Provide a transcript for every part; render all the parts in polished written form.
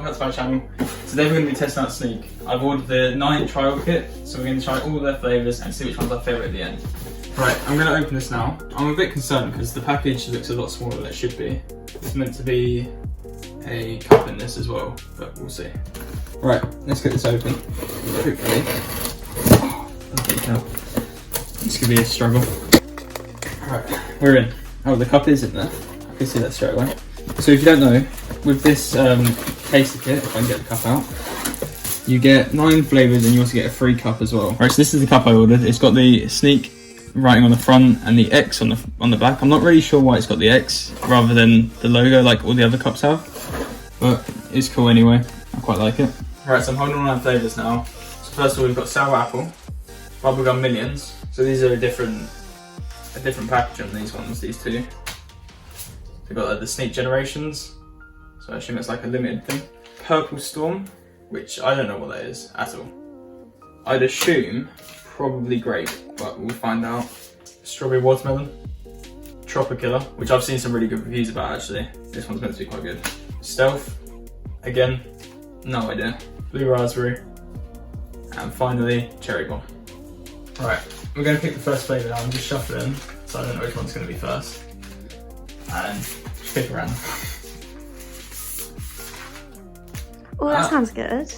welcome back to my channel. Today we're going to be testing out Sneak. I've ordered the 9 trial kit, so we're going to try all their flavours and see which one's our favourite at the end. Right, I'm going to open this now. I'm a bit concerned because the package looks a lot smaller than it should be. It's meant to be a cup in this as well, but we'll see. Right, let's get this open. Hopefully. This could be a struggle. Right, we're in. Oh, the cup is in there. I can see that straight away. So if you don't know, with this taster kit, if I can get the cup out, you get 9 flavours and you also get a free cup as well. Right, so this is the cup I ordered. It's got the Sneak writing on the front and the X on the back. I'm not really sure why it's got the X rather than the logo like all the other cups have, but it's cool anyway. I quite like it. Right, so I'm holding on our flavours now. So first of all, we've got sour apple, Bubblegum Millions. So these are a different package on these ones, these two. We've got the Sneak Generations, so I assume it's like a limited thing. Purple Storm, which I don't know what that is at all. I'd assume probably grape, but we'll find out. Strawberry Watermelon, Tropicilla, which I've seen some really good reviews about actually. This one's meant to be quite good. Stealth, again, no idea. Blue Raspberry, and finally Cherry Bomb. Right, we're going to pick the first flavour now. I'm just shuffling, so I don't know which one's going to be first. And just pick around. Oh, that sounds good.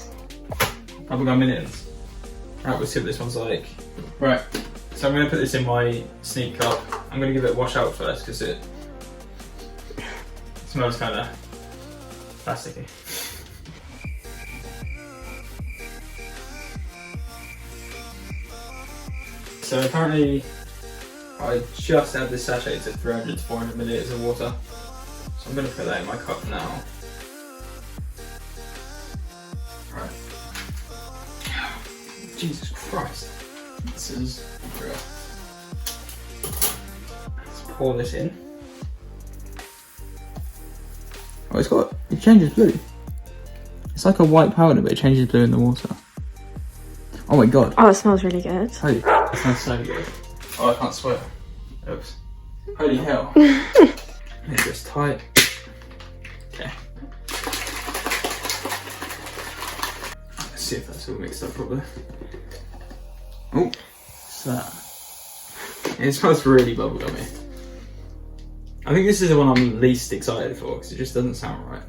Bubblegum Millions. Right, we'll see what this one's like. Right, so I'm going to put this in my Sneak cup. I'm going to give it a wash out first because it smells kind of plasticky. So apparently I just add this sachet to 300 to 400 millilitres of water. So I'm going to put that in my cup now. Right. Jesus Christ. This is real. Let's pour this in. Oh, it changes blue. It's like a white powder, but it changes blue in the water. Oh my god. Oh, it smells really good. Holy, it smells so good. Oh, I can't swear. Oops. Holy hell. It's just tight. Okay. Let's see if that's all mixed up properly. Oh, what's that? It smells really bubblegummy. I think this is the one I'm least excited for because it just doesn't sound right.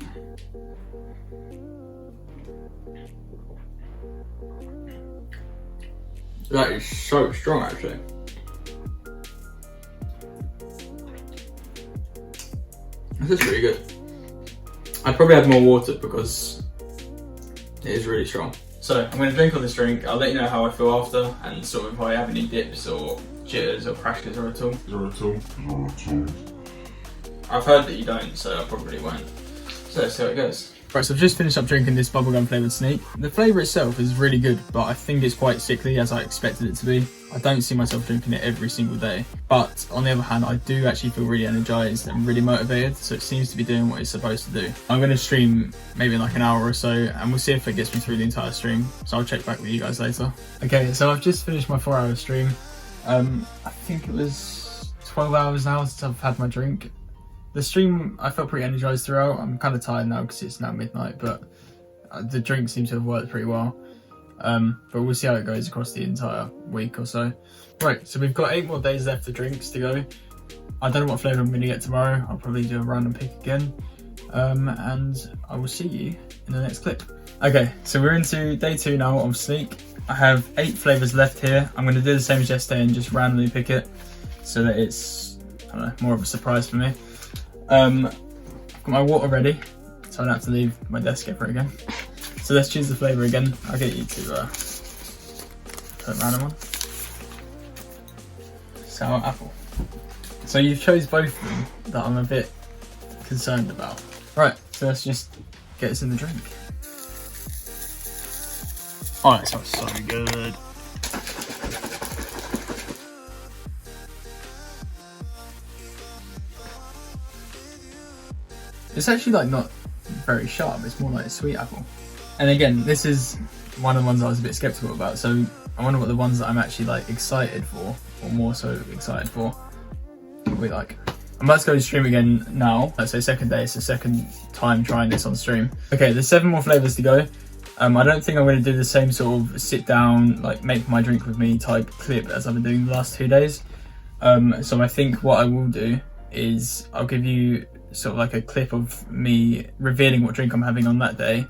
That is so strong actually. This is really good. I'd probably add more water because it is really strong. So I'm going to drink all this drink. I'll let you know how I feel after and sort of if I have any dips or jitters or crashes or at all. I've heard that you don't, so I probably won't. So let's see how it goes. Right, so I've just finished up drinking this bubblegum flavoured Sneak. The flavour itself is really good, but I think it's quite sickly as I expected it to be. I don't see myself drinking it every single day. But on the other hand, I do actually feel really energised and really motivated, so it seems to be doing what it's supposed to do. I'm going to stream maybe in like an hour or so, and we'll see if it gets me through the entire stream. So I'll check back with you guys later. Okay, so I've just finished my 4-hour stream. I think it was 12 hours now since I've had my drink. The stream, I felt pretty energised throughout. I'm kind of tired now because it's now midnight, but the drink seems to have worked pretty well. But we'll see how it goes across the entire week or so. Right, so we've got 8 more days left of drinks to go. I don't know what flavour I'm going to get tomorrow. I'll probably do a random pick again. And I will see you in the next clip. Okay, so we're into day 2 now of Sneak. I have 8 flavours left here. I'm going to do the same as yesterday and just randomly pick it so that it's, I don't know, more of a surprise for me. I've got my water ready, so I don't have to leave my desk ever again. So let's choose the flavour again. I'll get you to put a random one. Sour apple. So you've chose both of them that I'm a bit concerned about. Right, so let's just get this in the drink. Oh, it smells so good. It's actually like not very sharp, it's more like a sweet apple. And again, this is one of the ones I was a bit skeptical about, so I wonder what the ones that I'm actually like excited for, or more so excited for, will be like. I'm about to go to stream again now. So second day, it's the second time trying this on stream. Okay, there's 7 more flavours to go. I don't think I'm going to do the same sort of sit down, like make my drink with me type clip as I've been doing the last 2 days. So I think what I will do is I'll give you sort of like a clip of me revealing what drink I'm having on that day,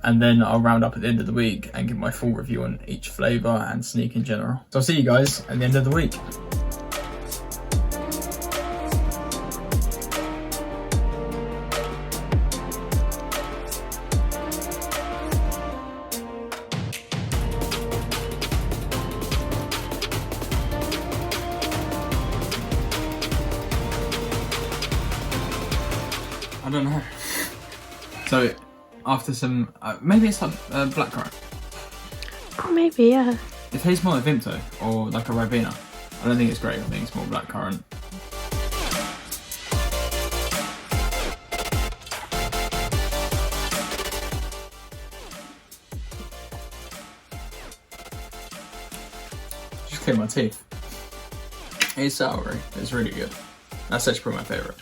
and then I'll round up at the end of the week and give my full review on each flavour and sneak in general. So I'll see you guys at the end of the week. I don't know. So after some, maybe it's like blackcurrant. Oh, maybe, yeah. It tastes more like Vimto or like a Ribena. I don't think it's great. I think it's more blackcurrant. Just clear my teeth. It's soury. It's really good. That's actually probably my favourite.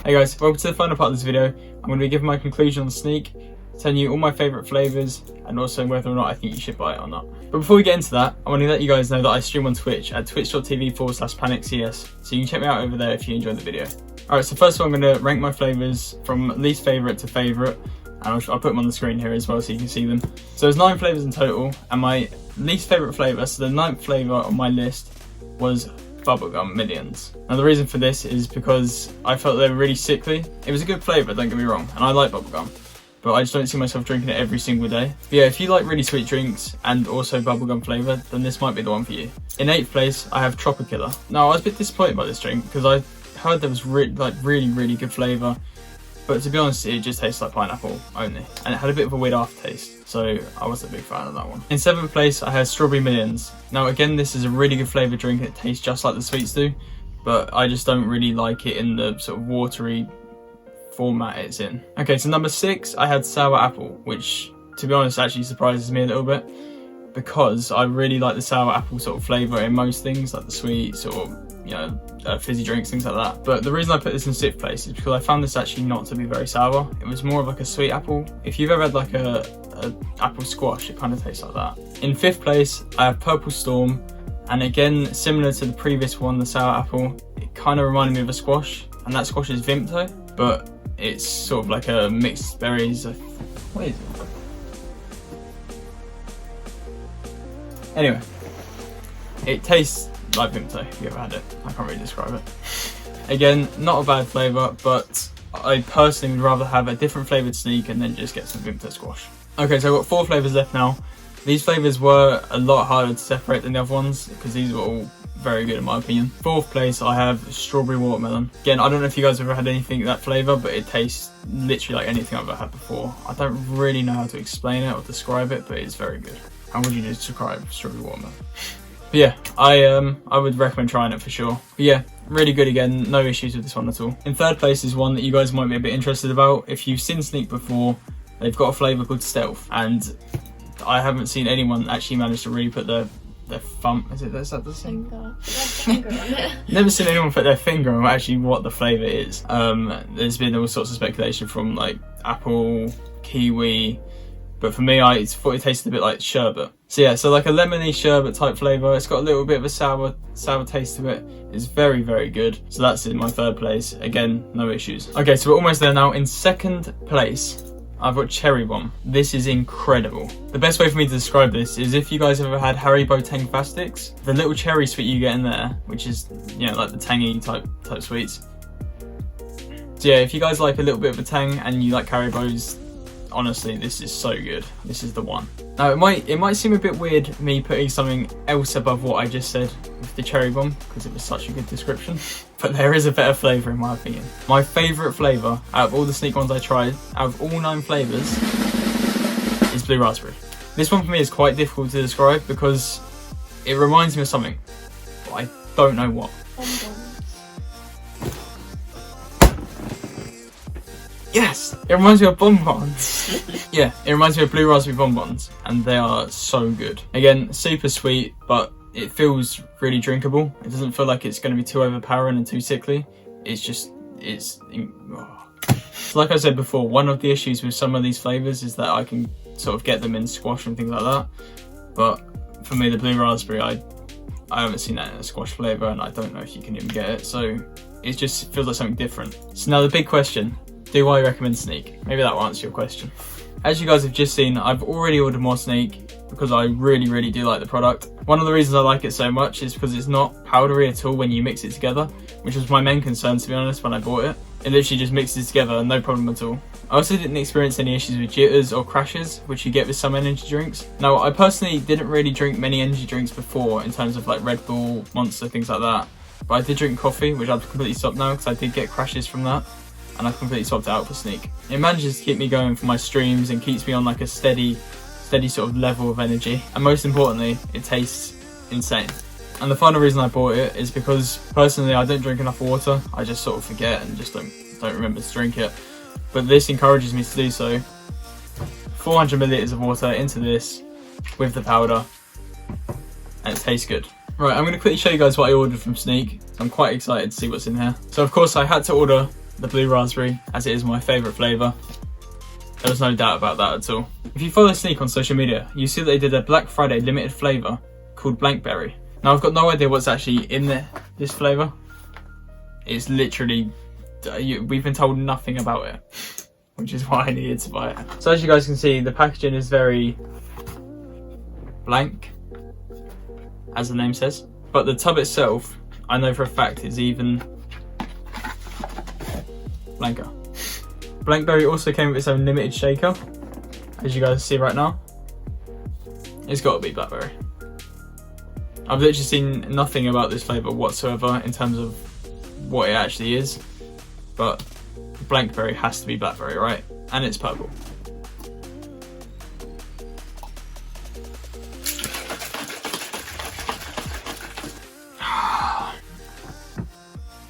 Hey guys, welcome to the final part of this video. I'm going to be giving my conclusion on Sneak, telling you all my favourite flavours, and also whether or not I think you should buy it or not. But before we get into that, I want to let you guys know that I stream on Twitch at twitch.tv/paniccs, so you can check me out over there if you enjoyed the video. Alright, so first of all I'm going to rank my flavours from least favourite to favourite, and I'll put them on the screen here as well so you can see them. So there's 9 flavours in total, and my least favourite flavour, so the 9th flavour on my list, was Bubblegum Millions. Now the reason for this is because I felt they were really sickly. It was a good flavour, don't get me wrong, and I like bubblegum, but I just don't see myself drinking it every single day. But yeah, if you like really sweet drinks and also bubblegum flavour, then this might be the one for you. In 8th place, I have Tropicilla. Now I was a bit disappointed by this drink because I heard there was really good flavour, but to be honest, it just tastes like pineapple only, and it had a bit of a weird aftertaste, so I wasn't a big fan of that one. In 7th place, I had Strawberry Millions. Now again, this is a really good flavoured drink, it tastes just like the sweets do, but I just don't really like it in the sort of watery format it's in. Okay, so number 6, I had Sour Apple, which to be honest actually surprises me a little bit, because I really like the sour apple sort of flavour in most things, like the sweets or, you know, fizzy drinks, things like that. But the reason I put this in 6th place is because I found this actually not to be very sour. It was more of like a sweet apple. If you've ever had like a apple squash, it kind of tastes like that. In 5th place, I have Purple Storm, and again, similar to the previous one, the sour apple, it kind of reminded me of a squash, and that squash is Vimto, but it's sort of like a mixed berries. What is it? Anyway, it tastes like Vimto if you ever had it. I can't really describe it. Again, not a bad flavour, but I personally would rather have a different flavoured Sneak and then just get some Vimto squash. Okay, so I've got 4 flavours left now. These flavours were a lot harder to separate than the other ones because these were all very good in my opinion. 4th place, I have Strawberry Watermelon. Again, I don't know if you guys have ever had anything that flavour, but it tastes literally like anything I've ever had before. I don't really know how to explain it or describe it, but it's very good. How would you describe Strawberry Watermelon? But yeah, I would recommend trying it for sure. But yeah, really good again, no issues with this one at all. In 3rd place is one that you guys might be a bit interested about. If you've seen Sneak before, they've got a flavour called Stealth, and I haven't seen anyone actually manage to really put their thumb, is that the same? Finger on it. Never seen anyone put their finger on actually what the flavour is. There's been all sorts of speculation from like apple, kiwi, but for me, I thought it tasted a bit like sherbet. So yeah, so like a lemony sherbet type flavour. It's got a little bit of a sour taste to it. It's very, very good. So that's in my 3rd place. Again, no issues. Okay, so we're almost there now. In 2nd place, I've got Cherry Bomb. This is incredible. The best way for me to describe this is if you guys have ever had Haribo Tang Fastics, the little cherry sweet you get in there, which is, you know, like the tangy type sweets. So yeah, if you guys like a little bit of a tang and you like Haribo's honestly, this is so good. This is the one. Now it might seem a bit weird me putting something else above what I just said with the cherry bomb because it was such a good description, but there is a better flavour in my opinion. My favourite flavour out of all the Sneak ones I tried, out of all 9 flavours, is blue raspberry. This one for me is quite difficult to describe because it reminds me of something, but I don't know what. Yes! It reminds me of bonbons. Yeah, it reminds me of blue raspberry bonbons, and they are so good. Again, super sweet, but it feels really drinkable. It doesn't feel like it's going to be too overpowering and too sickly. It's just, So like I said before, one of the issues with some of these flavours is that I can sort of get them in squash and things like that. But for me, the blue raspberry, I haven't seen that in a squash flavour, and I don't know if you can even get it. So it just feels like something different. So now the big question. Do I recommend Sneak? Maybe that will answer your question. As you guys have just seen, I've already ordered more Sneak because I really do like the product. One of the reasons I like it so much is because it's not powdery at all when you mix it together, which was my main concern, to be honest, when I bought it. It literally just mixes together, no problem at all. I also didn't experience any issues with jitters or crashes, which you get with some energy drinks. Now, I personally didn't really drink many energy drinks before in terms of like Red Bull, Monster, things like that. But I did drink coffee, which I've completely stopped now because I did get crashes from that. And I've completely swapped it out for Sneak. It manages to keep me going for my streams and keeps me on like a steady sort of level of energy. And most importantly, it tastes insane. And the final reason I bought it is because personally I don't drink enough water. I just sort of forget and just don't remember to drink it. But this encourages me to do so. 400 milliliters of water into this with the powder, and it tastes good. Right, I'm going to quickly show you guys what I ordered from Sneak. I'm quite excited to see what's in here. So of course I had to order the blue raspberry, as it is my favourite flavour. There was no doubt about that at all. If you follow Sneak on social media, you see that they did a Black Friday limited flavour called Blankberry. Now I've got no idea what's actually in this flavour. It's literally, we've been told nothing about it, which is why I needed to buy it. So as you guys can see, the packaging is very blank, as the name says. But the tub itself, I know for a fact, is even blanker. Blankberry also came with its own limited shaker, as you guys see right now. It's got to be blackberry. I've literally seen nothing about this flavour whatsoever in terms of what it actually is, but blankberry has to be blackberry, right? And it's purple.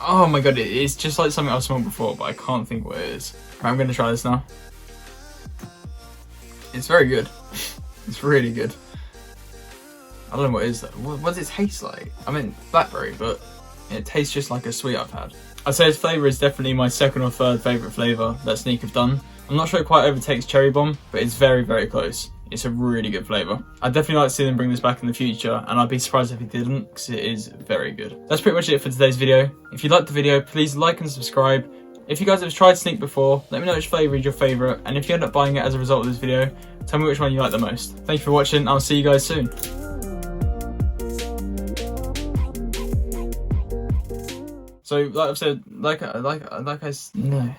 Oh my god, it's just like something I've smelled before, but I can't think what it is. Right, I'm going to try this now. It's very good. It's really good. I don't know what it is though. What does it taste like? I mean, blackberry, but it tastes just like a sweet I've had. I'd say this flavour is definitely my second or third favourite flavour that Sneak have done. I'm not sure it quite overtakes Cherry Bomb, but it's very close. It's a really good flavour. I'd definitely like to see them bring this back in the future, and I'd be surprised if it didn't, because it is very good. That's pretty much it for today's video. If you liked the video, please like and subscribe. If you guys have tried Sneak before, let me know which flavour is your favourite, and if you end up buying it as a result of this video, tell me which one you like the most. Thank you for watching, I'll see you guys soon. So, like I've said, no.